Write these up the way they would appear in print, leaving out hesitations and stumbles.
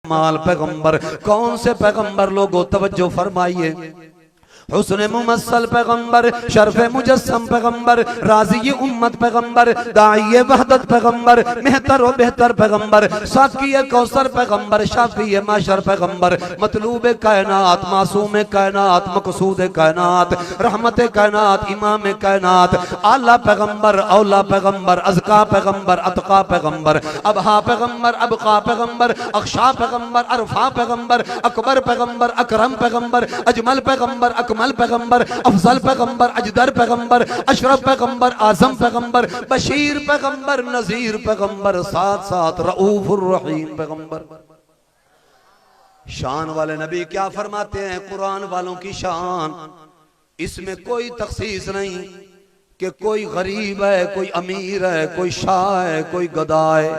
माल पैगंबर, कौन से पैगंबर लोगों तवज्जो फरमाइए। हुस्न मुमस्सल पैगंबर, शर्फ मुजस्सम पैगंबर, राज़ी उम्मत पैगंबर, दाई वहदत पैगंबर, मेहतर व बेहतर पैगंबर, साकी कौसर पैगंबर, शाफी माशर पैगंबर, मतलूब कायनात, मासूम कायनात, मकसूद कायनात, रहमत कायनात, इमाम कायनात, आला पैगंबर, औला पैगंबर, अज़का पैगंबर, अतका पैगंबर, अबहा पैगंबर, अबका पैगंबर, अक्षा पैगंबर, अरफा पैगंबर, अकबर पैगंबर, अकरम पैगंबर, अजमल पैगंबर, अकमल पैगंबर, अफजल पैगंबर, अजदर पैगंबर, अशरफ पैगंबर, आजम पैगंबर, बशीर पैगंबर, नजीर पैगंबर, साथ साथ रऊफुर रहीम पैगंबर। शान वाले नबी क्या फरमाते हैं? कुरान वालों की शान, इसमें कोई तखसीस नहीं कि कोई गरीब है, कोई अमीर है, कोई शाह है, कोई गदा है,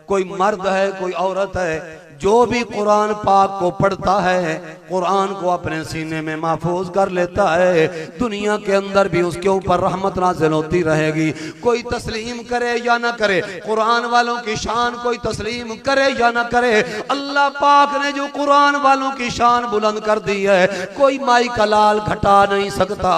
कोई मर्द है, कोई औरत है। जो भी कुरान पाक को पढ़ता है, कुरान को अपने सीने में महफूज कर लेता है, दुनिया के अंदर भी उसके ऊपर रहमत नाज़िल होती रहेगी। कोई तस्लीम करे या ना करे, कुरान वालों की शान कोई तस्लीम करे या ना करे, अल्लाह पाक ने जो कुरान वालों की शान बुलंद कर दी है, कोई माई का लाल घटा नहीं सकता।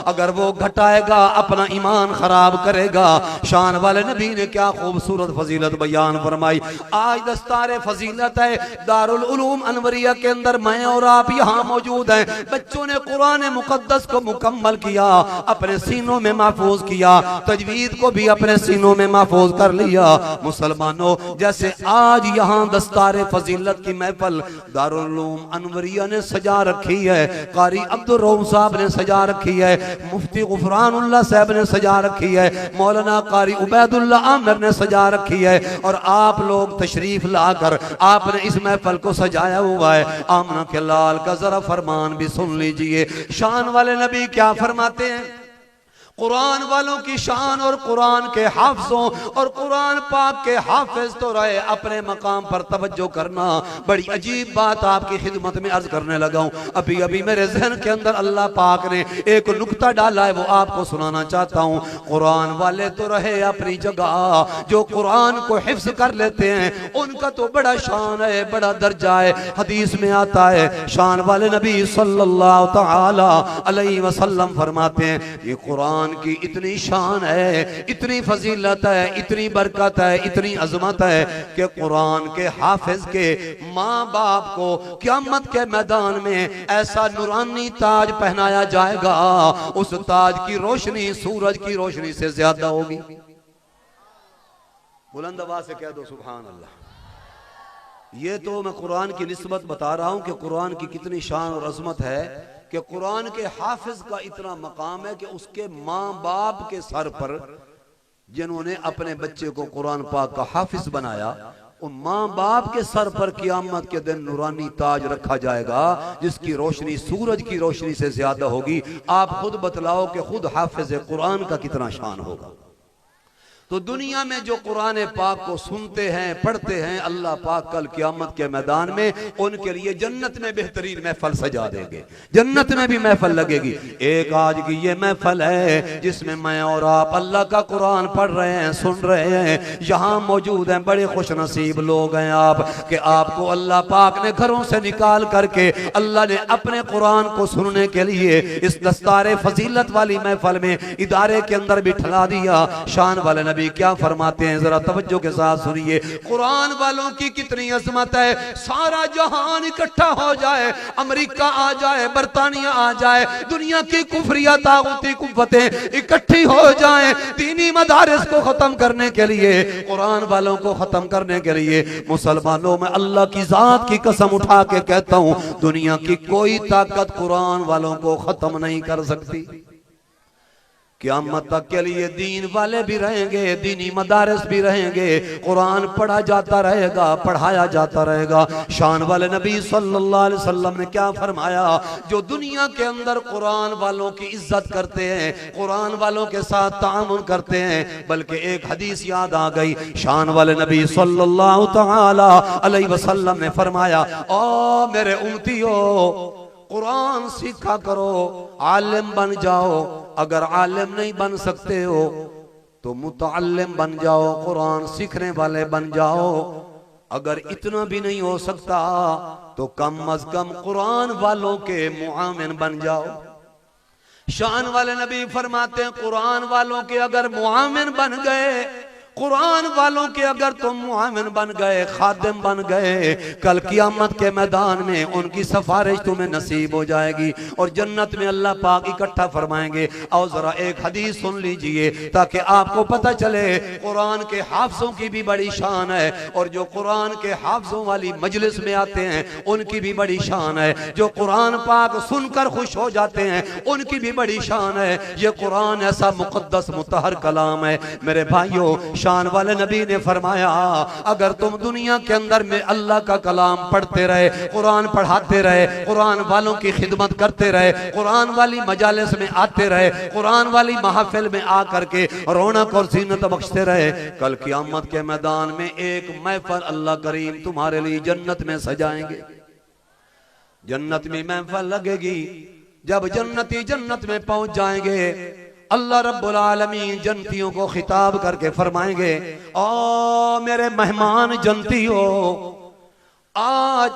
अगर वो घटाएगा अपना ईमान खराब करेगा। शान वाले नबी ने क्या खूबसूरत फजीलत बयान फरमाई। आज दस्तार फजीलत दारुल उलूम अनवरिया के अंदर मैं और आप यहाँ मौजूद हैं। बच्चों ने कुरान मुकद्दस को मुकम्मल किया, अपने सीनों में महफूज किया, तजवीद को भी अपने सीनों में महफूज कर लिया। मुसलमानों, जैसे आज यहाँ दस्तार फजीलत की महफिल दारुल उलूम अनवरिया ने सजा रखी है, कारी अब्दुल रऊफ साहब ने सजा रखी है, मुफ्ती गुफरानुल्लाह साहब ने सजा रखी है, मौलाना कारी उबैदुल्ला आमिर ने सजा रखी है, और आप लोग तशरीफ लाकर आप इस महफिल को सजाया हुआ है। आमना के लाल का जरा फरमान भी सुन लीजिए। शान वाले नबी क्या फरमाते हैं? कुरान वालों की शान और कुरान के हाफिजों और कुरान पाक के हाफिज तो रहे, अपने मकाम पर तवज्जो करना। बड़ी अजीब बात आपकी खिदमत में अर्ज करने लगा हूं। अभी अभी मेरे जहन के अंदर अल्लाह पाक ने एक नुक्ता डाला है, वो आपको सुनाना चाहता हूं। कुरान वाले तो रहे अपनी जगह, जो कुरान को हिफ्ज कर लेते हैं उनका तो बड़ा शान है, बड़ा दर्जा है। हदीस में आता है, शान वाले नबी सल्लल्लाहु तआला अलैहि वसल्लम फरमाते हैं, ये कुरान की इतनी शान है, इतनी फजीलत है, इतनी बरकत है, इतनी अजमत है कि कुरान के हाफिज के माँ बाप को क़यामत के मैदान में ऐसा नूरानी ताज पहनाया जाएगा, उस ताज की रोशनी सूरज की रोशनी से ज्यादा होगी। बुलंद आवाज से कह दो सुभान अल्लाह। ये तो मैं कुरान की निस्बत बता रहा हूं कि कुरान की कितनी शान और अजमत है कि कुरान के हाफिज का इतना मकाम है कि उसके माँ बाप के सर पर जिन्होंने अपने बच्चे को कुरान पाक का हाफिज बनाया, उन माँ बाप के सर पर क़यामत के दिन नूरानी ताज रखा जाएगा, जिसकी रोशनी सूरज की रोशनी से ज्यादा होगी। आप खुद बतलाओ कि खुद हाफिज कुरान का कितना शान होगा। तो दुनिया में जो कुरान पाक को सुनते हैं, पढ़ते हैं, अल्लाह पाक कल क़यामत के मैदान में उनके लिए जन्नत में बेहतरीन महफिल सजा देंगे, जन्नत में भी महफिल लगेगी। एक आज की ये महफिल है जिसमें मैं और आप अल्लाह का कुरान पढ़ रहे हैं, सुन रहे हैं, यहाँ मौजूद हैं। बड़े खुश नसीब लोग हैं आप कि आपको अल्लाह पाक ने घरों से निकाल करके अल्लाह ने अपने कुरान को सुनने के लिए इस दस्तार फजीलत वाली महफिल में इदारे के अंदर बिठला दिया। शान वाले नबी क्या फरमाते हैं, जरा तवज्जो के साथ सुनिए। कुरान वालों की कितनी अजमत है। सारा जहान इकट्ठा हो जाए, अमेरिका आ जाए, बरतानिया आ जाए, दुनिया की कुफरिया तागूती कुव्वतें इकट्ठी हो जाए दीनी मदारिस को खत्म करने के लिए, कुरान वालों को खत्म करने के लिए। मुसलमानों में अल्लाह की जात की कसम उठा के कहता हूं, दुनिया की कोई ताकत कुरान वालों को खत्म नहीं कर सकती। क़यामत तक के लिए दीन वाले भी रहेंगे, दीनी मदारिस भी रहेंगे, कुरान पढ़ा जाता रहेगा, पढ़ाया जाता रहेगा। शान वाले नबी सल्लल्लाहु अलैहि वसल्लम ने क्या फरमाया, जो दुनिया के अंदर कुरान वालों की इज्जत करते हैं, कुरान वालों के साथ तामुन करते हैं, बल्कि एक हदीस याद आ गई। शान वाले नबी सल्लल्लाहु तआला अलैहि वसल्लम ने फरमाया, ओ मेरे उम्मतियों, कुरान सीखा करो, आलिम बन जाओ। अगर आलिम नहीं बन सकते हो तो मुतअल्लिम बन जाओ, कुरान सीखने वाले बन जाओ। अगर इतना भी नहीं हो सकता तो कम अज कम कुरान वालों के मुआमिन बन जाओ। शान वाले नबी फरमाते हैं कुरान वालों के अगर मुआमिन बन गए, कुरान वालों के अगर तुम मुआमिन बन गए, खादिम बन गए, कल कियामत के मैदान में उनकी सिफारिश तुम्हें नसीब हो जाएगी और जन्नत में अल्लाह पाक इकट्ठा फरमाएंगे। और जरा एक हदीस सुन लीजिए ताकि आपको पता चले कुरान के हाफिजों की भी बड़ी शान है और जो कुरान के हाफिजों वाली मजलिस में आते हैं उनकी भी बड़ी शान है। जो कुरान पाक सुनकर खुश हो जाते हैं उनकी भी बड़ी शान है। ये कुरान ऐसा मुकद्दस मुतहर कलाम है। मेरे भाइयों, शान वाले नबी ने फरमाया अगर तुम दुनिया के अंदर में अल्लाह का कलाम पढ़ते रहे, कुरान पढ़ाते रहे, कुरान वालों की खिदमत करते रहे, कुरान वाली मजालिस में आते रहे, कुरान वाली महफिल में आकर के रौनक और जीनत बख्शते रहे, कल क़यामत के मैदान में एक महफिल अल्लाह करीम तुम्हारे लिए जन्नत में सजाएंगे। जन्नत में महफिल लगेगी। जब जन्नती जन्नत में पहुंच जाएंगे अल्लाह रब्बुल आलमीन जन्नतियों को खिताब करके फरमाएंगे, ओ मेरे मेहमान जन्नती हो, आज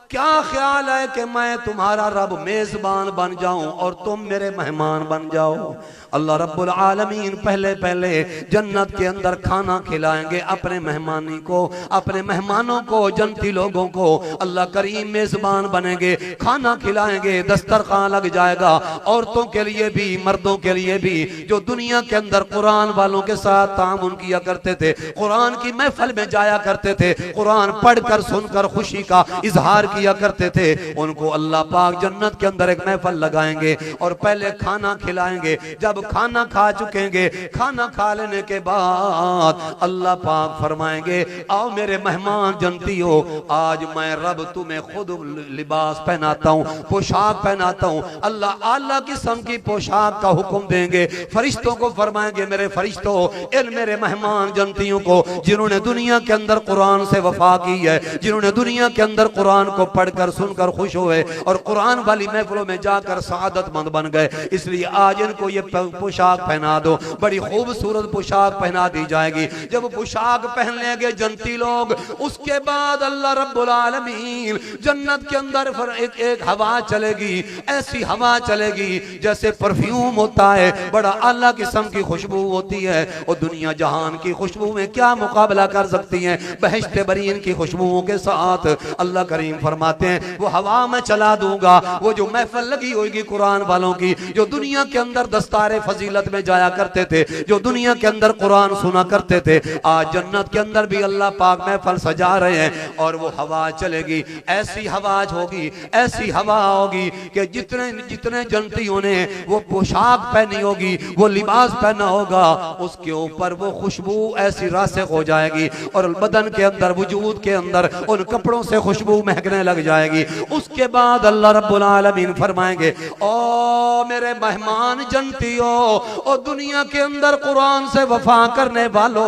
क्या ख्याल है कि मैं तुम्हारा रब मेजबान बन जाऊं और तुम मेरे मेहमान बन जाओ। अल्लाह रब्बुल आलमीन पहले पहले जन्नत के अंदर खाना खिलाएंगे अपने मेहमानी को, अपने मेहमानों को, जन्नती लोगों को अल्लाह करीम मेजबान बनेंगे, खाना खिलाएंगे, दस्तरखान लग जाएगा औरतों के लिए भी मर्दों के लिए भी जो दुनिया के अंदर कुरान वालों के साथ तामुन किया करते थे, कुरान की महफिल में जाया करते थे, कुरान पढ़कर सुनकर खुशी का इजहार किया करते थे, उनको अल्लाह पाक जन्नत के अंदर एक महफिल लगाएंगे और पहले खाना खिलाएंगे। जब खाना खा चुकेंगे, खाना खा लेने के बाद अल्लाह पाक फरमाएंगे, आओ मेरे मेहमान जन्नती हो, आज मैं रब तुम्हें खुद लिबास पहनाता हूँ, पोशाक पहनाता हूँ। अल्लाह आला किस्म की पोशाक का हुक्म देंगे, फरिश्तों को फरमाएंगे, मेरे फरिश्तों, इन मेरे मेहमान जन्नतियों को जिन्होंने दुनिया के अंदर कुरान से वफा की है, जिन्होंने दुनिया के अंदर कुरान को पढ़कर सुनकर खुश हुए और कुरान वाली महफिलों में जाकर सआदतमंद बन गए, इसलिए आज इनको ये पोशाक पहना दो। बड़ी खूबसूरत पोशाक पहना दी जाएगी। जब पोशाक पहन लेंगे जन्नती लोग, उसके बाद अल्लाह रब्बुल आलमीन जन्नत के अंदर एक हवा चलेगी, ऐसी हवा चलेगी जैसे परफ्यूम होता है, बड़ा आला किस्म की खुशबू होती है और दुनिया जहान की खुशबू में क्या मुकाबला कर सकती है बहिश्त बरीन की खुशबुओं के साथ। अल्लाह करीम फरमाते हैं वो हवा में चला दूंगा, वो जो महफिल लगी होगी कुरान वालों की, जो दुनिया के अंदर दस्तारे फजीलत में जाया करते थे, जो दुनिया के अंदर कुरान सुना करते थे, आज जन्नत के अंदर भी अल्लाह पाक महफिल सजा रहे हैं और वो हवा चलेगी। ऐसी हवा होगी, ऐसी हवा होगी कि जितने जितने जन्नतियों ने वो पोशाक पहनी होगी, वो लिबास पहना होगा, उसके ऊपर वो खुशबू ऐसी रासिक हो जाएगी और बदन के अंदर, वजूद के अंदर उन कपड़ों से खुशबू महकने लग जाएगी। उसके बाद अल्लाह रब्बुल आलमीन फरमाएंगे, ओ मेरे मेहमान जन्नती हो, और दुनिया के अंदर कुरान से वफा करने वालों,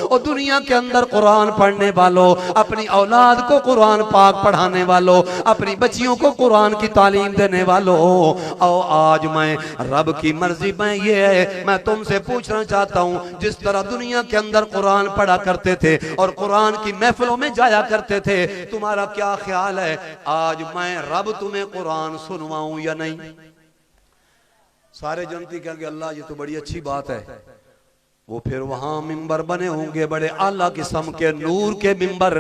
और दुनिया के अंदर कुरान पढ़ने वालों, अपनी औलाद को कुरान पाक पढ़ाने वालों, अपनी बच्चियों को कुरान की तालीम देने वालों, और आज मैं रब की मर्जी में ये है, मैं तुमसे पूछना चाहता हूँ, जिस तरह दुनिया के अंदर कुरान पढ़ा करते थे और कुरान की महफिलों में जाया करते थे, तुम्हारा क्या ख्याल है आज मैं रब तुम्हें कुरान सुनवाऊं या नहीं? सारे जन्नती कहेंगे अल्लाह ये तो बड़ी अच्छी बात है। वो फिर वहां मिंबर बने होंगे, बड़े आला किस्म के नूर के मिंबर,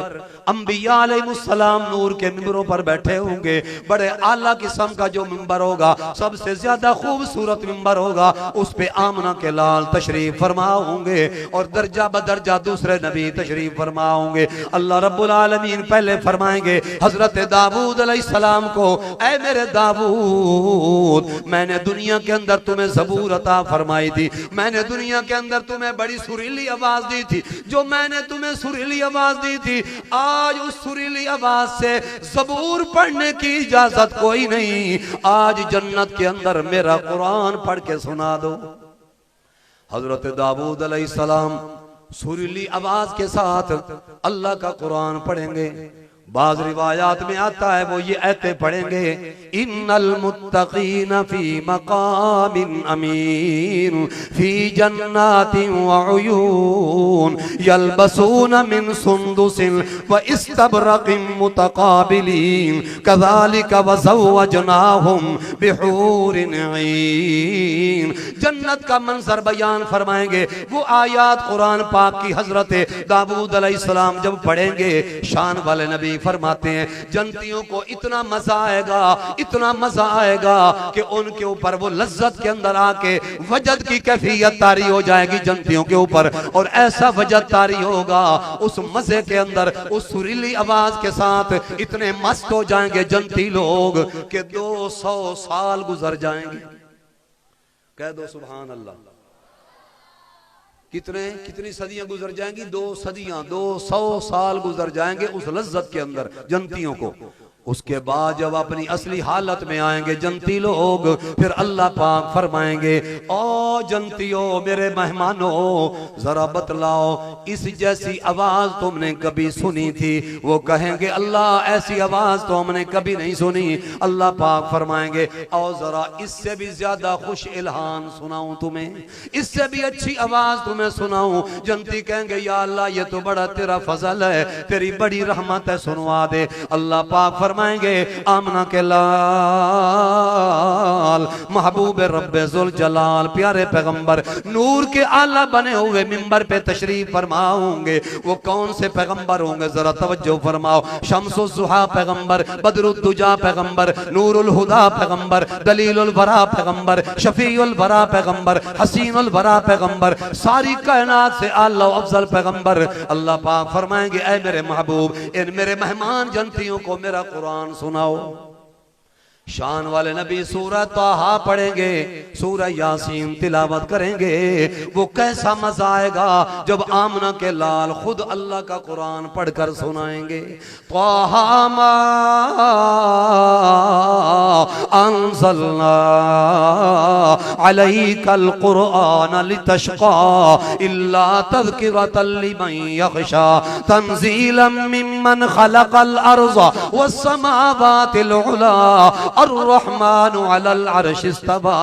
अंबिया अलैहिस्सलाम नूर के मिंबरों पर बैठे होंगे, बड़े आला किस्म का जो मिंबर होगा, सबसे ज्यादा खूबसूरत मिंबर होगा, उस पे आमना के लाल तशरीफ फरमा होंगे और दर्जा बदर्जा दूसरे नबी तशरीफ फरमा होंगे। अल्लाह रब्बुल आलमीन पहले फरमाएंगे हजरत दाऊद अलैहिस्सलाम को, ऐ मेरे दाऊद, मैंने दुनिया के अंदर तुम्हें ज़बूर अता फरमाई थी, मैंने दुनिया के अंदर तुम्हें बड़ी सुरीली आवाज दी थी, जो मैंने तुम्हें सुरीली आवाज दी थी, आज उस सुरीली आवाज से ज़बूर पढ़ने की इजाजत कोई नहीं, आज जन्नत के अंदर मेरा कुरान पढ़ के सुना दो। हजरत दाऊद अलैहिस्सलाम सुरीली आवाज के साथ अल्लाह का कुरान पढ़ेंगे, बाज रिवायात में आता है वो ये आयतें पढ़ेंगे, इन्नल मुत्तकीन फी मकामिन अमीन फी जन्नातिन व उयून यल्बसून मिन सुंदुसिन व इस्तबरकिन मुतकाबिलीन कज़ालिका व ज़व्वजनाहुम बिहूरिन ईन। जन्नत का मंजर बयान फरमाएंगे। वो आयात कुरान पाक की हजरत दाऊद अलैहिस्सलाम जब पढ़ेंगे, शान वाले नबी फरमाते हैं जन्नतियों को इतना मजा आएगा, इतना मजा आएगा कि उनके ऊपर वो लज्जत के अंदर आके वजद की कैफियत तारी हो जाएगी जन्नतियों के ऊपर, और ऐसा वजद तारी होगा उस मजे के अंदर, उस सुरीली आवाज के साथ इतने मस्त हो जाएंगे जन्नती लोग कि 200 साल गुजर जाएंगे। कह दो सुभान अल्लाह। कितनी सदियां गुजर जाएंगी? 2 सदियां, 200 साल गुजर जाएंगे उस लज्जत के अंदर जन्नतियों को। उसके बाद जब अपनी असली हालत में आएंगे जन्नती लोग, फिर अल्लाह पाक फरमाएंगे, ओ जन्नतियों मेरे मेहमानों जरा बतलाओ इस जैसी आवाज तुमने कभी सुनी थी? वो कहेंगे अल्लाह ऐसी आवाज तो हमने कभी नहीं सुनी। अल्लाह पाक फरमाएंगे, आओ जरा इससे भी ज्यादा खुश इल्हान सुनाऊं तुम्हें, इससे भी अच्छी आवाज तुम्हें सुनाऊं। जन्नती कहेंगे या अल्लाह ये तो बड़ा तेरा फजल है, तेरी बड़ी रहमत है, सुनवा दे। अल्लाह पाक फरमाएंगे आमना के लाल महबूब रब्बे जुल जलाल प्यारे पैगंबर नूर के आला बने हुए मिंबर पे तशरीफ फरमा होंगे। वो कौन से पैगंबर होंगे? जरा तवज्जो फरमाओ। शम्सुल ज़ुहा पैगंबर, बदरुद्दुजा पैगंबर, नूरुल हुदा पैगंबर, दलीलुल वरा पैगंबर, शफीउल वरा पैगंबर, हसीनुल वरा पैगंबर, सारी कायनात से आला अफजल पैगंबर। अल्लाह पाक फरमाएंगे ऐ मेरे महबूब इन मेरे मेहमान जन्नतियों को मेरा कुरान सुनाओ। शान वाले नबी सूरह ताहा पढ़ेंगे, सूरह यासीन तिलावत करेंगे। वो कैसा मजा आएगा जब आमना के लाल खुद अल्लाह का कुरान पढ़कर सुनाएंगे। ताहा मा अंज़लना अलैकल कुरआन लितशक़ा इल्ला तज़किरतल लिमन यख़शा तंज़ीलन मिम्मन खलक़ल अर्ज़ वस्समावातिल उला अर्रहमानु अलल अर्श इस्तवा।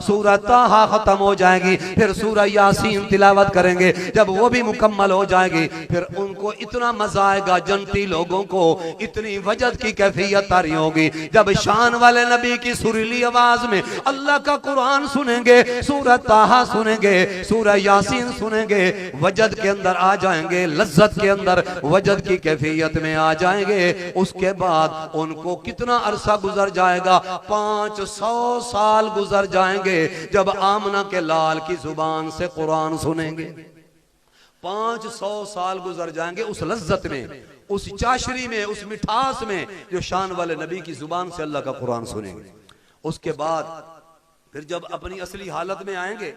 सूरह ताहा खत्म हो जाएगी, फिर सूरह यासीन तिलावत करेंगे। जब वो भी मुकम्मल हो जाएगी, फिर उनको इतना मजा आएगा जन्नती लोगों को, इतनी वजद की कैफियत तारी होगी जब शान वाले नबी की सुरीली आवाज में अल्लाह का कुरान सुनेंगे, सूरह ताहा सुनेंगे, सूरह यासीन सुनेंगे, वजद के अंदर आ जाएंगे, लज्जत के अंदर वजद की कैफियत में आ जाएंगे। उसके बाद उनको कितना अरसा गुजर जाएगा? 500 साल गुजर जाएंगे जब आमना के लाल की जुबान से कुरान सुनेंगे। 500 साल गुजर जाएंगे उस लज्जत में, उस चाशरी में, उस मिठास में जो शान वाले नबी की जुबान से अल्लाह का कुरान सुनेंगे। उसके बाद फिर जब अपनी असली हालत में आएंगे,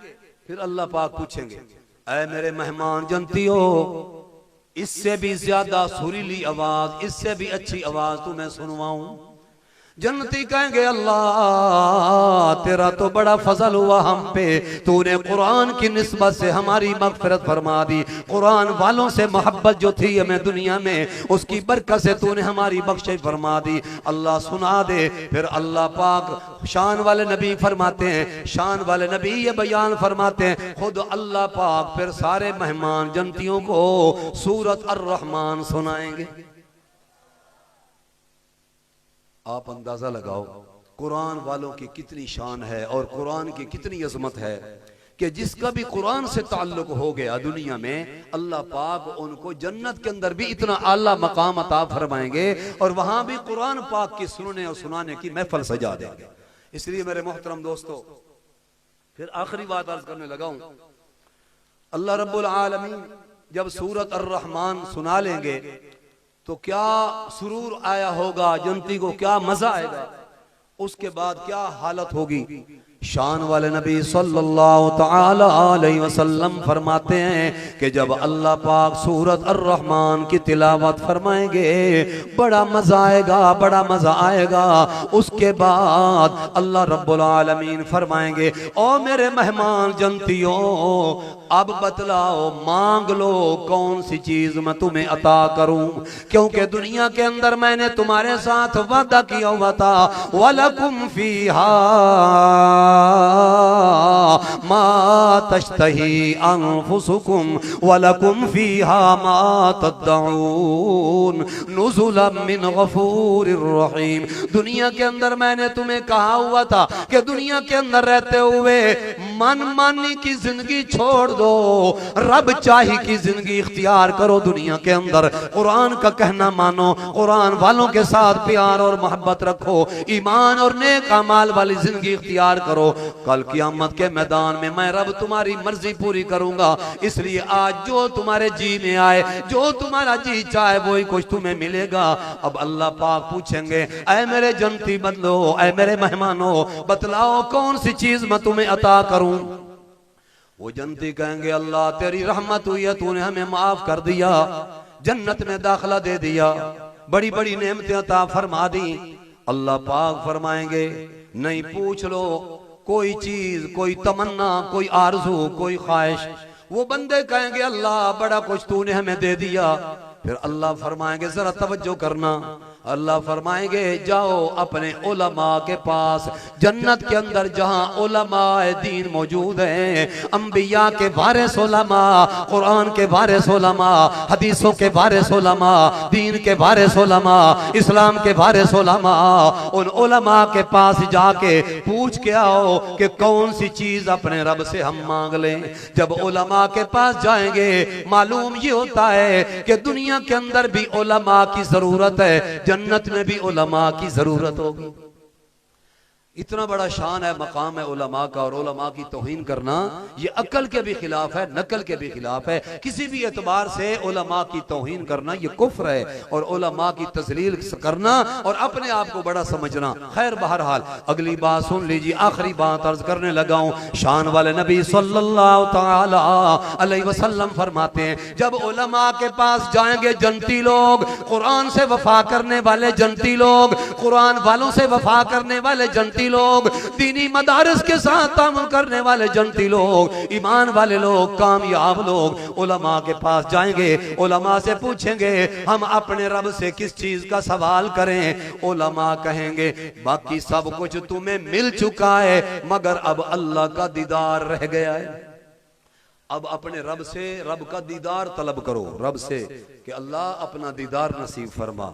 फिर अल्लाह पाक पूछेंगे ऐ मेरे मेहमान जन्नतियों इससे भी ज्यादा सुरीली आवाज, इससे भी अच्छी आवाज तुम्हें सुनवाऊं? जन्नती कहेंगे अल्लाह तेरा तो बड़ा फजल हुआ हम पे, तूने कुरान की निस्बत से हमारी मगफिरत फरमा दी। कुरान वालों से मोहब्बत जो थी हमें दुनिया में, उसकी बरकत से तूने हमारी बख्शिश फरमा दी। अल्लाह सुना दे। फिर अल्लाह पाक शान वाले नबी फरमाते हैं, शान वाले नबी ये बयान फरमाते हैं, खुद अल्लाह पाक फिर सारे मेहमान जन्नतियों को सूरत अर्रहमान सुनाएंगे। आप अंदाजा लगाओ कुरान वालों की कितनी शान है और कुरान की कितनी अजमत है कि जिसका भी कुरान से ताल्लुक हो गया दुनिया में, अल्लाह पाक उनको जन्नत के अंदर भी इतना आला मकाम अता फरमाएंगे और वहां भी कुरान पाक की सुनने और सुनाने की महफिल सजा देंगे। इसलिए मेरे मोहतरम दोस्तों फिर आखिरी बात अर्ज करने लगा हूं। अल्लाह रब्बुल आलमीन जब सूरत अर्रहमान सुना लेंगे तो क्या सुरूर आया होगा, जन्नती को क्या मजा आएगा, उसके बाद क्या हालत होगी। शान वाले नबी सल्लल्लाहु तआला अलैहि वसल्लम फरमाते हैं कि जब अल्लाह पाक सूरत अर्रहमान की तिलावत फरमाएंगे बड़ा मजा आएगा, बड़ा मजा आएगा। उसके बाद अल्लाह रब्बुल आलमीन फरमाएंगे ओ मेरे मेहमान जन्नतियों अब बतलाओ, मांग लो, कौन सी चीज मैं तुम्हें अता करूं, क्योंकि दुनिया के अंदर मैंने तुम्हारे साथ वादा किया हुआ था, वलकुम फीहा मा तश्तही अनफुसुकुम वलकुम फीहा मा तद्दऊन नुज़ुलन मिन गफूरिर रहीम। दुनिया के अंदर मैंने तुम्हें कहा हुआ था कि दुनिया के अंदर रहते हुए मनमानी की जिंदगी छोड़ दो, रब चाही की जिंदगी इख्तियार करो। दुनिया के अंदर कुरान का कहना मानो, कुरान वालों के साथ प्यार और मोहब्बत रखो, ईमान और नेक अमाल वाली जिंदगी इख्तियार करो। कल क़यामत के मैदान में मैं रब तुम्हारी मर्जी पूरी करूंगा। इसलिए आज जो तुम्हारे जी में आए, जो तुम्हारा जी चाहे वही कुछ तुम्हें मिलेगा। अब अल्लाह पाक पूछेंगे, ऐ मेरे जन्नती बंदो, ऐ मेरे मेहमानों, बतलाओ कौन सी चीज मैं तुम्हें अता करूं। वो जन्नती कहेंगे, अल्लाह तेरी रहमत हुई है, तूने हमें माफ कर दिया, जन्नत में दाखिला दे दिया, बड़ी बड़ी नेमतें अता फरमा दी। अल्लाह पाक फरमाएंगे, नहीं, पूछ लो कोई चीज, कोई तमन्ना, कोई आरज़ू, कोई ख्वाहिश। वो बंदे कहेंगे, अल्लाह बड़ा कुछ तूने हमें दे दिया। फिर अल्लाह फरमाएंगे, जरा तवज्जो करना, अल्लाह फरमाएंगे, जाओ अपने उलमा के पास, जन्नत के अंदर जहां उलमाए दीन मौजूद हैं, अंबिया के वारिस उलमा, कुरान के वारिस उलमा, हदीसों के वारिस उलमा, दीन के वारिस उलमा, इस्लाम के वारिस उलमा, उन उलमा के पास जाके पूछ के आओ कि कौन सी चीज अपने रब से हम मांग लें। जब उलमा के पास जाएंगे, मालूम ये होता है कि दुनिया के अंदर भी उलमा की जरूरत है, जन्नत में भी उलमा की जरूरत होगी। इतना बड़ा शान है, मकाम है उलमा का, और उलमा की तौहीन करना ये अक्ल के भी खिलाफ है, नकल के भी खिलाफ है। किसी भी एतबार से उलमा की तौहीन करना ये कुफ्र है, और उलमा की तजलील करना और अपने आप को बड़ा समझना। खैर बहरहाल अगली बात सुन लीजिए, आखिरी बात अर्ज करने लगा हूं। शान वाले नबी सल्लल्लाहु तआला अलैहि वसल्लम फरमाते हैं, जब उलमा के पास जाएंगे जन्नती लोग, कुरान से वफा करने वाले जन्नती लोग, कुरान वालों से वफा करने वाले जन्नती लोग, दीनी मदारिस के साथ तामुल करने वाले जन्नती लोग, ईमान वाले लोग, कामयाब लोग उलमा के पास जाएंगे, उलमा से पूछेंगे हम अपने रब से किस चीज का सवाल करें। उलमा कहेंगे, बाकी सब कुछ तुम्हें मिल चुका है, मगर अब अल्लाह का दीदार रह गया है। अब अपने रब से, रब का दीदार तलब करो, रब से कि अल्लाह अपना दीदार नसीब फरमा।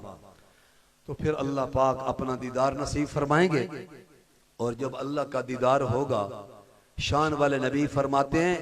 तो फिर अल्लाह पाक अपना दीदार नसीब फरमाएंगे, और जब अल्लाह का दीदार होगा, शान वाले नबी फरमाते हैं,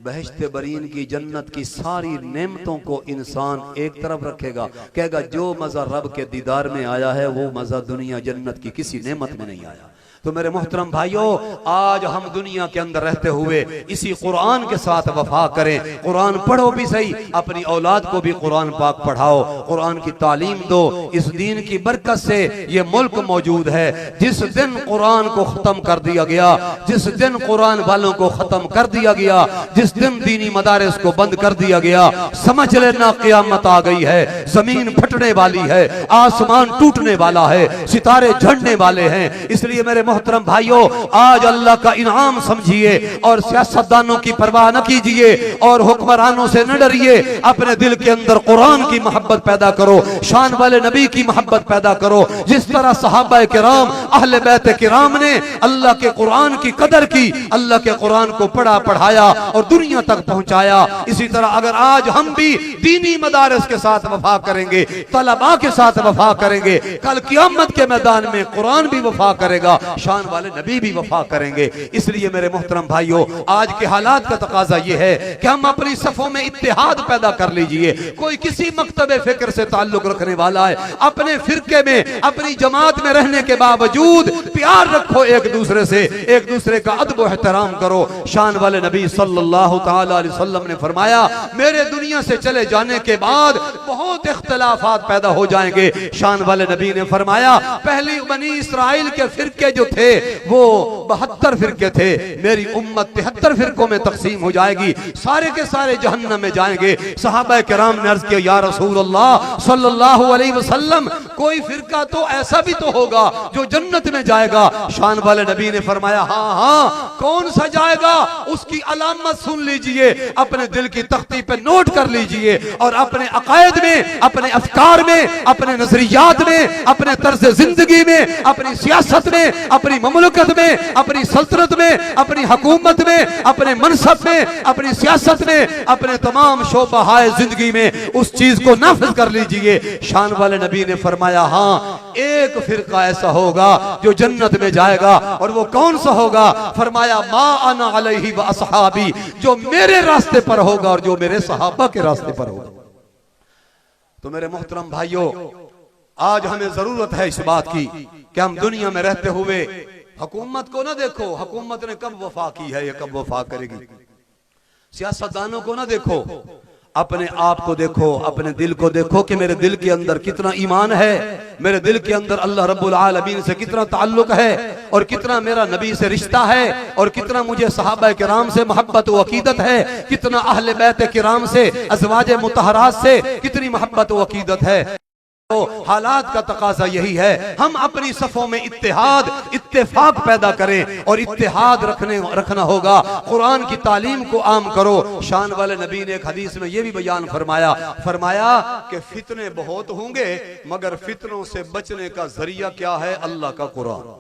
बहिश्ते बरीन की जन्नत की सारी नेमतों को इंसान एक तरफ रखेगा, कहेगा जो मजा रब के दीदार में आया है वो मजा दुनिया जन्नत की किसी नेमत में नहीं आया। तो मेरे मोहतरम भाइयों, आज हम दुनिया के अंदर रहते हुए इसी कुरान के साथ वफा करें। कुरान पढ़ो भी सही, अपनी औलाद को भी कुरान पाक पढ़ाओ, कुरान की तालीम दो। इस दीन की बरकत से ये मुल्क मौजूद है। जिस दिन कुरान को खत्म कर दिया गया, जिस दिन कुरान वालों को खत्म कर दिया गया, जिस दिन दीनी मदारिस को बंद कर दिया गया, समझ लेना क़यामत आ गई है। जमीन फटने वाली है, आसमान टूटने वाला है, सितारे झड़ने वाले हैं। इसलिए मेरे मोहतरम भाइयों, आज अल्लाह का इनाम समझिए और सियासतदानों की परवाह न कीजिए और हुक्मरानों से न डरिए। अपने दिल के अंदर कुरान की मोहब्बत पैदा करो, शान वाले नबी की मोहब्बत पैदा करो। जिस तरह सहाबा किराम, अहले बैत किराम ने अल्लाह के कुरान की कदर की, अल्लाह के कुरान को पढ़ा पढ़ाया और दुनिया तक पहुंचाया, इसी तरह अगर आज हम भी दीनी मदारिस के साथ वफा करेंगे, तलबा के साथ वफा करेंगे, कल क़यामत के मैदान में कुरान भी वफा करेगा, शान वाले नबी भी वफा करेंगे। इसलिए मेरे मोहतरम भाइयों, आज के हालात का तकाजा यह है कि हम अपनी सफों में इत्तेहाद पैदा कर लीजिए। कोई किसी मकतबे फिक्र से ताल्लुक रखने वाला है, अपने फिरके में, अपनी जमात में रहने के बावजूद प्यार रखो एक दूसरे से, एक दूसरे का अदब और एहतराम करो। शान वाले नबी सल्लल्लाहु तआला अलैहि वसल्लम ने फरमाया, मेरे दुनिया से चले जाने के बाद बहुत इख्तिलाफात पैदा हो जाएंगे। शान वाले नबी ने फरमाया, पहली बनी इसराइल के फिरके जो थे वो 72 फिरके थे, मेरी उम्मत 73 फिरकों में तकसीम हो जाएगी, सारे के सारे जहन्नम में जाएंगे। सहाबा किराम ने अर्ज किया, या रसूल अल्लाह सल्लल्लाहु अलैहि वसल्लम, कोई फिरका तो ऐसा भी तो होगा जो जन्नत में जाएगा। शान वाले नबी ने फरमाया, हाँ हाँ, कौन सा जाएगा, उसकी अलामत सुन लीजिए, अपने दिल की तख्ती पे नोट कर लीजिए और अपने अकायद में, अपने अफकार में, अपने नजरियात में, अपने तर्ज जिंदगी में, अपनी सियासत में, अपनी ममलकत में, अपनी सल्तनत में, अपनी हुकूमत में, अपने मनसब में, अपनी सियासत में, अपने तमाम शोबाहाए जिंदगी में उस चीज को नाफिज कर लीजिए। शान वाले नबी ने फरमाया, हाँ, एक फिरका ऐसा होगा जो जन्नत में जाएगा, और वो कौन सा होगा? फरमाया, मा अना अलैहि व असहाबी, जो मेरे रास्ते पर होगा और जो मेरे सहाबा के रास्ते पर होगा। तो मेरे मोहतरम भाइयों, आज हमें जरूरत है इस बात की कि हम दुनिया में रहते हुए हुकूमत को ना देखो, हुकूमत ने कब वफा की है, ये कब वफा करेगी। सियासतदानों को ना देखो, अपने आप को देखो, अपने दिल को देखो कि मेरे दिल के अंदर कितना ईमान है, मेरे दिल के अंदर अल्लाह रब्बुल आलमीन से कितना ताल्लुक है, और कितना मेरा नबी से रिश्ता है, और कितना मुझे सहाबा किराम से मोहब्बत व अकीदत है, कितना अहले बैत किराम से, अज़वाज मुतहरात से कितनी मोहब्बत व अकीदत है। तो हालात का तकाजा यही है, हम अपनी सफों में इत्तेहाद, इत्तेफाक पैदा करें, और इत्तेहाद रखना होगा। कुरान की तालीम को आम करो। शान वाले नबी ने एक हदीस में यह भी बयान फरमाया कि फितने बहुत होंगे, मगर फितनों से बचने का जरिया क्या है? अल्लाह का कुरान।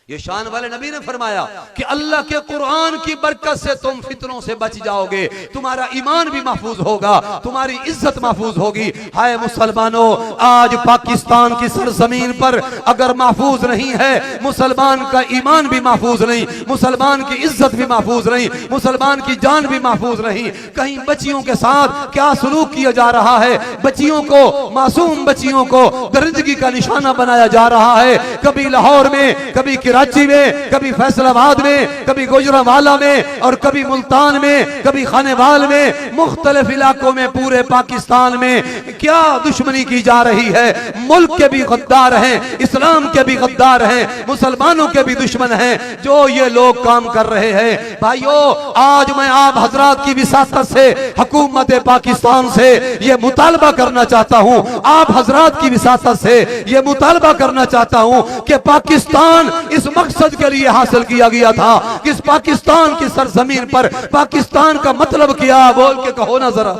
ये शान वाले नबी ने फरमाया कि अल्लाह के कुरान की बरकत से तुम फितनों से बच जाओगे, तुम्हारा ईमान भी महफूज होगा, तुम्हारी इज्जत महफूज होगी। हाय मुसलमानों, आज पाकिस्तान की सरजमीन पर अगर महफूज नहीं है, मुसलमान का ईमान भी महफूज नहीं, मुसलमान की इज्जत भी महफूज नहीं, मुसलमान की जान भी महफूज नहीं। कहीं बच्चियों के साथ क्या सलूक किया जा रहा है, बच्चियों को, मासूम बच्चियों को दरिंदगी का निशाना बनाया जा रहा है। कभी लाहौर में, कभी कराची में, कभी फैसलाबाद में, कभी गुजरांवाला में, और कभी मुल्तान में, कभी खानेवाल में, मुख्तलिफ इलाकों में पूरे पाकिस्तान में क्या दुश्मनी की जा रही है। मुल्क के भी गद्दार हैं, इस्लाम के भी गद्दार हैं, मुसलमानों के भी दुश्मन हैं जो ये लोग काम कर रहे हैं। भाइयों, आज मैं आप हजरात की विसासत से, हुकूमत पाकिस्तान से ये मुतालबा करना चाहता हूं, आप हजरात की विसासत से ये मुतालबा करना चाहता हूं कि पाकिस्तान इस मकसद के लिए हासिल किया गया था कि इस पाकिस्तान की सरजमीन पर पाकिस्तान का मतलब क्या, बोल के कहो ना जरा,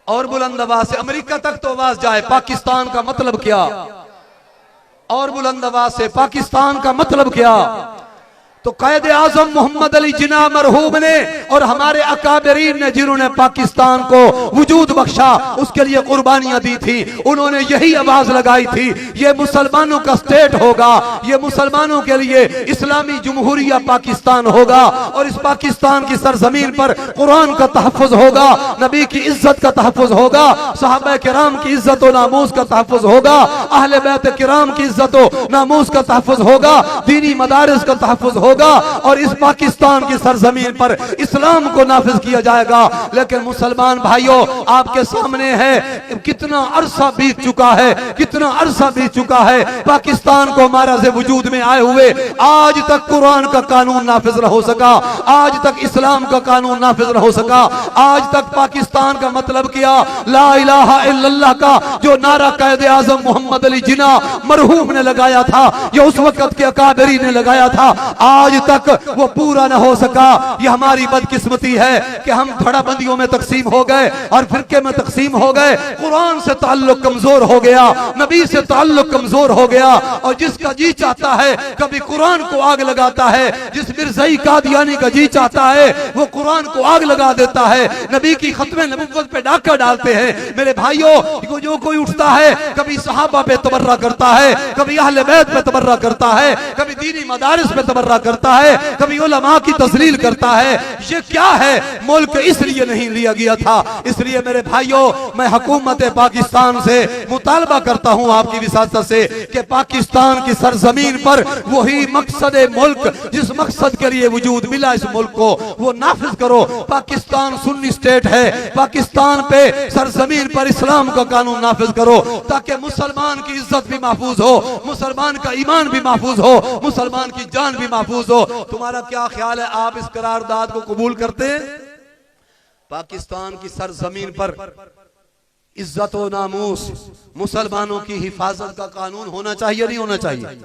और बुलंद आवाज से, अमेरिका तक तो आवाज जाए, पाकिस्तान का मतलब क्या, और बुलंद आवाज से, पाकिस्तान का मतलब क्या। तो कायदे आजम मोहम्मद अली जिन्ना मरहूम ने और हमारे अकाबरीन ने, जिन्होंने पाकिस्तान को वजूद बख्शा, उसके लिए कुर्बानियां दी थी, उन्होंने यही आवाज लगाई थी, ये मुसलमानों का स्टेट होगा, ये मुसलमानों के लिए इस्लामी जमहूरिया पाकिस्तान होगा, और इस पाकिस्तान की सरजमीन पर कुरान का तहफ़्फ़ुज़ होगा, नबी की इज्जत का तहफ़्फ़ुज़ होगा, सहाबा किराम की इज्जत और नामूस का तहफ़्फ़ुज़ होगा, अहले बैत किराम की इज्जत और नामूस का तहफ़्फ़ुज़ होगा, दीनी मदारिस का तहफ़्फ़ुज़ होगा, और इस पाकिस्तान की सरजमीन पर इस्लाम को नाफिज किया जाएगा। लेकिन मुसलमान भाइयों, आपके सामने है, कितना अरसा बीत चुका है, कितना अरसा बीत चुका है पाकिस्तान को हमारा से वजूद में आए हुए, आज तक कुरान का कानून नाफिज न हो सका, आज तक इस्लाम का कानून नाफिज न हो सका, आज तक पाकिस्तान का मतलब क्या, ला इलाहा इल्लल्लाह का जो नारा कायदे आजम मोहम्मद अली जिन्ना मरहूम ने लगाया था, यह उस वक्त के अकाबरी ने लगाया था, आज तक वो पूरा न हो सका। ये हमारी बदकिस्मती है कि हम धड़ाबंदियों में तकसीम हो गए और फिरके में तकसीम हो गए, कुरान से ताल्लुक कमजोर हो गया, नबी से ताल्लुक कमजोर हो गया, और जिसका जी चाहता है कभी कुरान को आग लगाता है, जिस मिर्ज़ाई कादियानी का जी चाहता है वो कुरान को आग लगा देता है, नबी की खत्मे नबुव्वत पे डाका डालते हैं। मेरे भाइयों, जो कोई उठता है कभी सहाबा पे तबर्रा करता है, कभी अहले बैत पे तबर्रा करता है, कभी दीनी मदारिस पे तबर्रा करता करता है, कभी उलमा की तजलील करता है। ये क्या है? मुल्क इसलिए नहीं लिया गया था। इसलिए मेरे भाइयों, मैं हुकूमत पाकिस्तान से मुतालबा करता हूं आपकी विसासत से कि पाकिस्तान की सरजमीन पर वही मकसद मुल्क, जिस मकसद के लिए वजूद मिला इस मुल्क को, वो नाफिज करो। पाकिस्तान सुन्नी स्टेट है, पाकिस्तान पे सरजमीन पर इस्लाम का कानून नाफिज करो ताकि मुसलमान की इज्जत भी महफूज हो, मुसलमान का ईमान भी महफूज हो, मुसलमान की जान भी महफूज हो। तुम्हारा क्या ख्याल है, आप इस करारदाद को कबूल करते हैं? पाकिस्तान की सरजमीन पर इज्जत और नामूस, मुसलमानों की हिफाजत का कानून होना चाहिए नहीं होना चाहिए?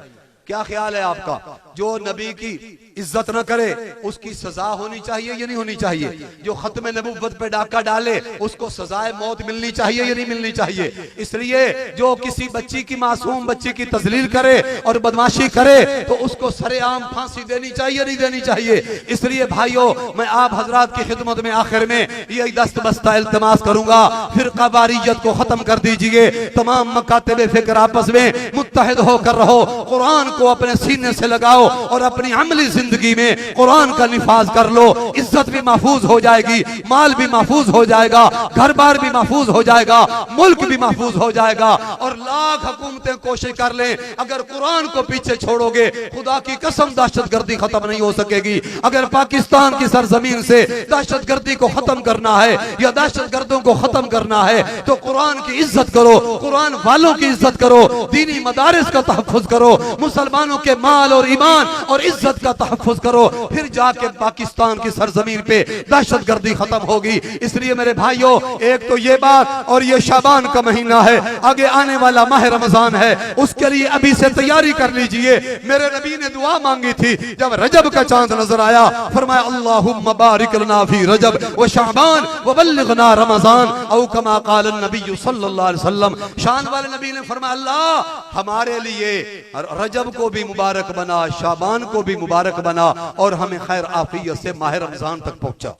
क्या ख्याल है आपका? जो नबी की इज्जत न करे उसकी सजा होनी चाहिए या नहीं होनी चाहिए? जो खत्म नबुव्वत पे डाका डाले उसको सजाए मौत मिलनी चाहिए या नहीं मिलनी चाहिए? इसलिए जो किसी बच्ची की, मासूम बच्ची की तजलील करे और बदमाशी करे तो उसको सरेआम फांसी देनी चाहिए नहीं देनी चाहिए? इसलिए भाइयों, मैं आप हजरात की खिदमत में आखिर में यही दस्त बस्ता इल्तमास करूंगा, फिरका वारियत को खत्म कर दीजिए। तमाम मकातबे फिक्र आपस में मुत्तहिद होकर रहो, कुरान को अपने सीने से लगाओ और अपनी अमली जिंदगी में कुरान का निफाज कर लो। इज्जत भी महफूज हो जाएगी, माल भी महफूज हो जाएगा, घर बार भी महफूज हो जाएगा, मुल्क भी महफूज हो जाएगा। और लाख हुकूमतें कोशिश कर लें, अगर कुरान को पीछे छोड़ोगे, खुदा की कसम दहशतगर्दी खत्म नहीं हो सकेगी। अगर पाकिस्तान की सरजमीन से दहशतगर्दी को खत्म करना है या दहशतगर्दों को खत्म करना है तो कुरान की इज्जत करो, कुरान वालों की इज्जत करो, दीनी मदारिस का तहफ्फुज करो, मुसलमानों के माल और ईमान और इज्जत का तहफ्फुज करो, फिर जाके पाकिस्तान की सरजमीन पे दहशतगर्दी खत्म होगी। इसलिए मेरे भाइयों, एक तो ये बात, और ये शाबान का महीना है, आगे आने वाला माह रमजान है, उसके लिए अभी से तैयारी कर लीजिए। मेरे नबी ने दुआ मांगी थी जब रजब का चांद नजर आया, फरमाया अल्लाहुम्मा बारिक लना फी रजब व शाबान व बल्लिगना रमजान औ कमा क़ाल नबी सल्लल्लाहु अलैहि वसल्लम। शान वाले नबी ने फरमाया, अल्लाह हमारे लिए रजब को भी मुबारक बना, शाबान को भी मुबारक बना और हमें खैर आफियत से माह रमजान तक पहुंचा।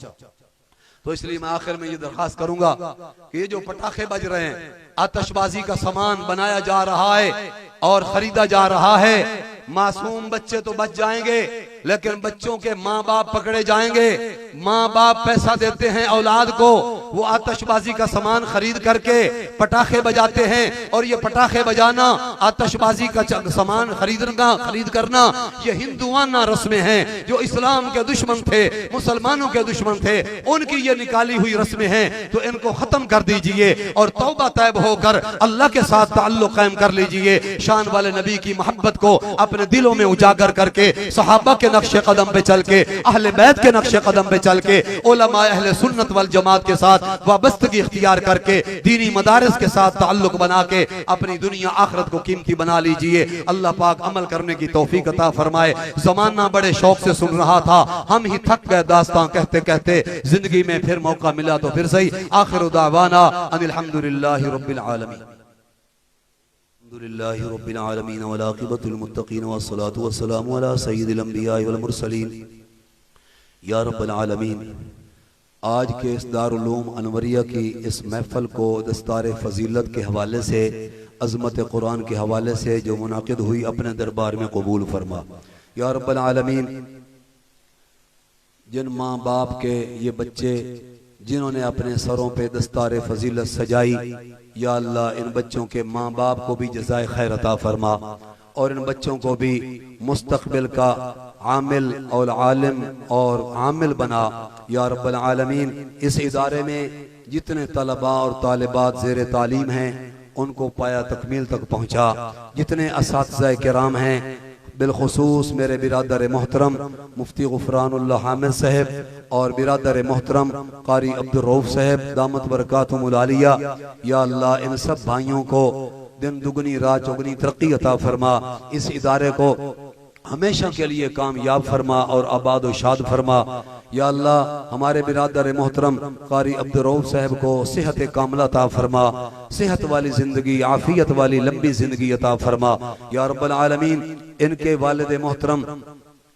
तो इसलिए मैं आखिर में ये दरखास्त करूंगा कि ये जो पटाखे बज रहे हैं, आतिशबाजी का सामान बनाया जा रहा है और खरीदा जा रहा है, मासूम बच्चे तो बच जाएंगे लेकिन बच्चों के माँ बाप पकड़े जाएंगे। माँ बाप पैसा देते हैं औलाद को, वो आतिशबाजी का सामान खरीद करके पटाखे बजाते हैं, और ये पटाखे बजाना, आतिशबाजी का सामान खरीद करना ये हिंदुआना रस्में हैं जो इस्लाम के दुश्मन थे, मुसलमानों के दुश्मन थे, उनकी ये निकाली हुई रस्में हैं। तो इनको खत्म कर दीजिए और तौबा तैब होकर अल्लाह के साथ ताल्लुक कायम कर लीजिए। शान वाले नबी की मोहब्बत को अपने दिलों में उजागर करके, सहाबा के नक्शे कदम पे चल के, अहले बैत के नक्शे कदम पे चल के, उलमा अहले सुन्नत वल जमात के साथ वाबस्तगी इख्तियार करके, दीनी मदारिस के साथ ताल्लुक बना के अपनी दुनिया आखिरत को कीमती बना लीजिए। अल्लाह पाक अमल करने की तौफीक अता फरमाए। ज़माना बड़े शौक से सुन रहा था, हम ही थक गए दास्तां कहते कहते, जिंदगी में फिर मौका मिला तो फिर सही। आखिर दावाना अनिल हम्दुलिल्लाहि रब्बिल आलमीन, अल्हम्दुलिल्लाहि रब्बिल आलमीन वल आक़िबतुल मुत्तक़ीन वस्सलातु वस्सलामु अला सय्यिदिल अंबिया वल मुरसलीन। या रब्बल आलमीन, आज के इस दारुल उलूम अनवरिया की इस महफल को दस्तार फजीलत के हवाले से, अज़मत कुरान के हवाले से जो मुनाकिद हुई, अपने दरबार में कबूल फरमा। या रब्बल आलमीन, जिन माँ बाप के ये बच्चे जिन्होंने अपने सरों पे दस्तार फजीलत सजाई, या अल्लाह इन बच्चों के माँ बाप को भी जज़ाए खैर अता फरमा और इन बच्चों को भी मुस्तक़बिल का आमिल और आलिम और आमिल बना। या रब्बल आलमीन, इस इदारे में जितने तलबा और तालिबात ज़ेर तालीम हैं उनको पाया तकमील तक पहुँचा। जितने असातिज़ा किराम हैं, बिलखुसूस मेरे बिरादर मोहतरम मुफ्ती गुफरानुल्लाह हामिद साहब और बिरादर मोहतरम कारी अब्दुल रऊफ साहब दामत बरकातुहुमुल आलिया, या अल्लाह इन सब भाइयों को दिन दुगनी रात चौगनी तरक्की अता फरमा। इस इदारे को हमेशा के लिए कामयाब फरमा और आबाद व शाद फरमा। या अल्लाह हमारे बिरादर मोहतरम कारी अब्दुल रऊफ साहब को सेहत कामला अता फरमा, सेहत वाली जिंदगी, आफियत वाली लंबी जिंदगी अता फरमा। या रब्बल आलमीन, इनके वालिद मोहतरम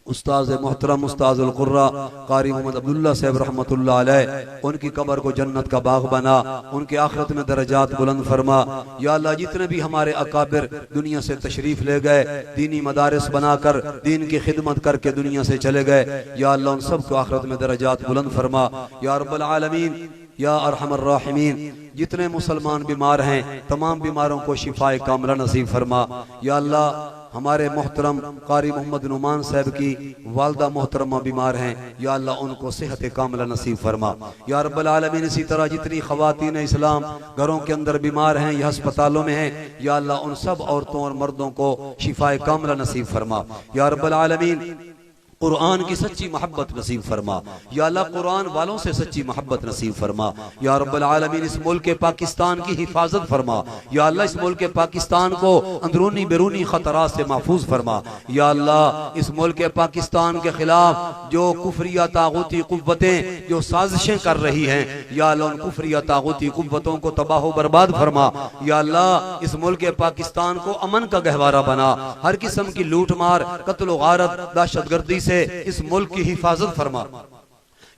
उस्ताद मोहतरम उस्ताजुल कुर्रा कारी मोहम्मद अब्दुल्ला साहब रहमतुल्लाह अलैह, उनकी कब्र को जन्नत का बाग बना, उनके आखिरत में दर्जात बुलंद फरमा। या अल्लाह जितने भी हमारे अकाबिर दुनिया से तशरीफ ले गए, दीनी मदारिस बनाकर दीन की खिदमत करके दुनिया से चले गए, या अल्लाह उन सब को आखिरत में दर्जात बुलंद फरमा। या रब्बल आलमीन या अरहमर राहिमीन, जितने मुसलमान बीमार हैं तमाम बीमारों को शिफाए कामिला नसीब फरमा। या अल्लाह हमारे मोहतरम कारी मोहम्मद नुमान साहब की वालदा मोहतरमा बीमार हैं, या अल्लाह उनको सेहत कामिला नसीब फरमा। या रब्बल आलमीन इसी तरह जितनी ख़वातीन इस्लाम घरों के अंदर बीमार हैं या अस्पतालों में हैं, या अल्लाह उन सब औरतों और मर्दों को शिफाए कामिला नसीब फरमा। या रब्बल आलमीन कुरान की सच्ची मोहब्बत नसीब फरमा। या अल्लाह कुरान वालों से सच्ची मोहब्बत नसीब फरमा। या रब्बल आलमीन इस मुल्क पाकिस्तान की हिफाजत फरमा। या अल्लाह इस मुल्क पाकिस्तान को अंदरूनी बैरूनी खतरात से महफूज फरमा। या अल्लाह इस मुल्क पाकिस्तान के खिलाफ जो कुफरिया तागूती कुव्वतें जो साजिशें कर रही हैं, या अल्लाह उन कुफरिया तागूती कुव्वतों को तबाह बर्बाद फरमा। या अल्लाह इस मुल्क पाकिस्तान को अमन का गहवारा बना, हर किस्म की लूट मार कत्ल गारत दहशतगर्दी से इस मुल्क की हिफाजत फरमा।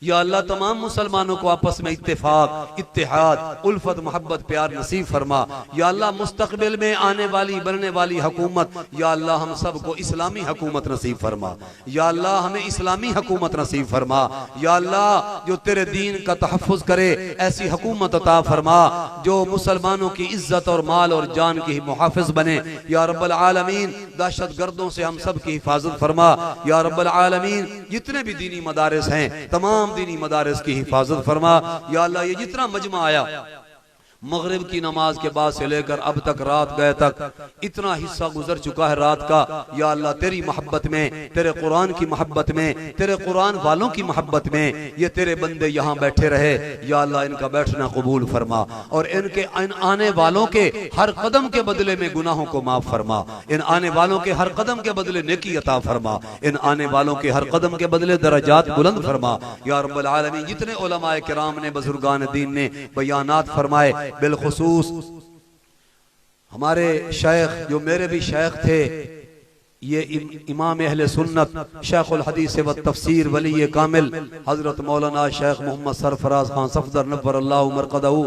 या अल्लाह तमाम मुसलमानों को आपस में इत्तेफाक इत्तेहाद उल्फत मोहब्बत प्यार नसीब फरमा। या अल्लाह मुस्तकबिल में आने वाली बनने वाली हुकूमत, या अल्लाह हम सब को इस्लामी हुकूमत नसीब फरमा। या अल्लाह हमें इस्लामी हुकूमत नसीब फरमा। या अल्लाह जो तेरे दीन का तहफ़्फ़ुज़ करे ऐसी हुकूमत अता फरमा जो मुसलमानों की इज्जत और माल और जान की मुहाफ़िज़ बने। या रब्बल आलमीन दहशत गर्दों से हम सब की हिफाजत फरमा। या रब्बल आलमीन जितने भी दीनी मदारिस हैं तमाम दीनी मदारिस की हिफाजत फरमा। या अल्लाह ये जितना मजमा आया मगरिब की नमाज के बाद से लेकर अब तक रात गए तक इतना हिस्सा गुजर चुका है रात का। या अल्लाह तेरी मोहब्बत में, तेरे कुरान की मोहब्बत में, तेरे कुरान वालों की मोहब्बत में ये तेरे बंदे यहाँ बैठे रहे। या अल्लाह इनका बैठना कबूल फरमा और इनके इन आने वालों के हर कदम के बदले में गुनाहों को माफ फरमा। इन आने वालों के हर कदम के बदले नेकी अता फरमा। इन आने वालों के हर कदम के बदले दरजात बुलंद फरमा। या रब्बल आलमीन जितने उलमाए किराम ने बुजुर्गान दीन ने बयानात फरमाए, बिलखुसूस हमारे शेख जो मेरे भी शेख थे, ये इमाम अहले सुन्नत शेखुल हदीस व तफसीर वली कामिल हजरत मौलाना शेख मोहम्मद सरफराज खान सफदर नव्वर अल्लाहु मरकदहू,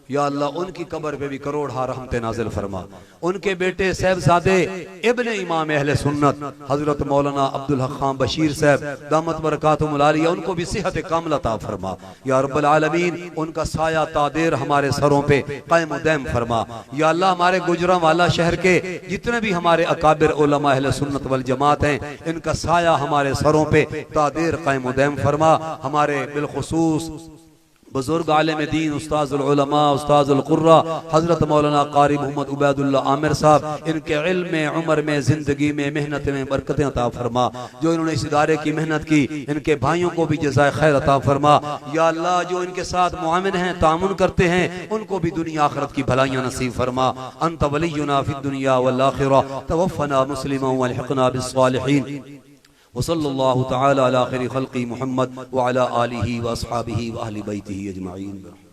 या अल्लाह उनकी कब्र पे भी करोड़ रहमतें नाज़िल फरमा। उनके बेटे साहबजादे इब्ने इमाम अहले सुन्नत हजरत मौलाना अब्दुल हक खान बशीर साहब दामत बरकातुहुल आलिया, उनको भी सेहत कामिला अता फरमा। या रब्बल आलमीन उनका साया तादेर हमारे सरों पे कायम दायम फरमा। या अल्लाह हमारे गुजरांवाला शहर के जितने भी हमारे अकाबिर उलमा अहले सुन्नत वल जमात हैं, इनका साया हमारे सरों पे तादेर कायम दायम फरमा। हमारे बिलखुसूस बुजुर्ग आलिम दीन उस्ताजुल उलमा उस्ताजुल कुर्रा हजरत मौलाना कारी मोहम्मद उबैदुल्लाह आमिर साहब, इनके इल्म में, उम्र में, जिंदगी में, मेहनत में बरकतें अता फरमा। जो इन्होंने इस इदारे की मेहनत की, इनके भाइयों को भी जज़ाए खैर अता फरमा। या अल्लाह जो इनके साथ मुआमिन हैं, तामुन करते हैं, उनको भी दुनिया आखिरत की भलाइयां नसीब फरमा। अंत वलियुना फिद दुनिया वल आखिरह तवफ़्फ़ना मुस्लिमन वल्हिक़ना बिस्सालिहीन वसल्लल्लाहु तआला अला खैरि खल्क़ि मुहम्मद व अला आलिहि व अस्हाबिहि व अहलि बैतिहि अजमईन।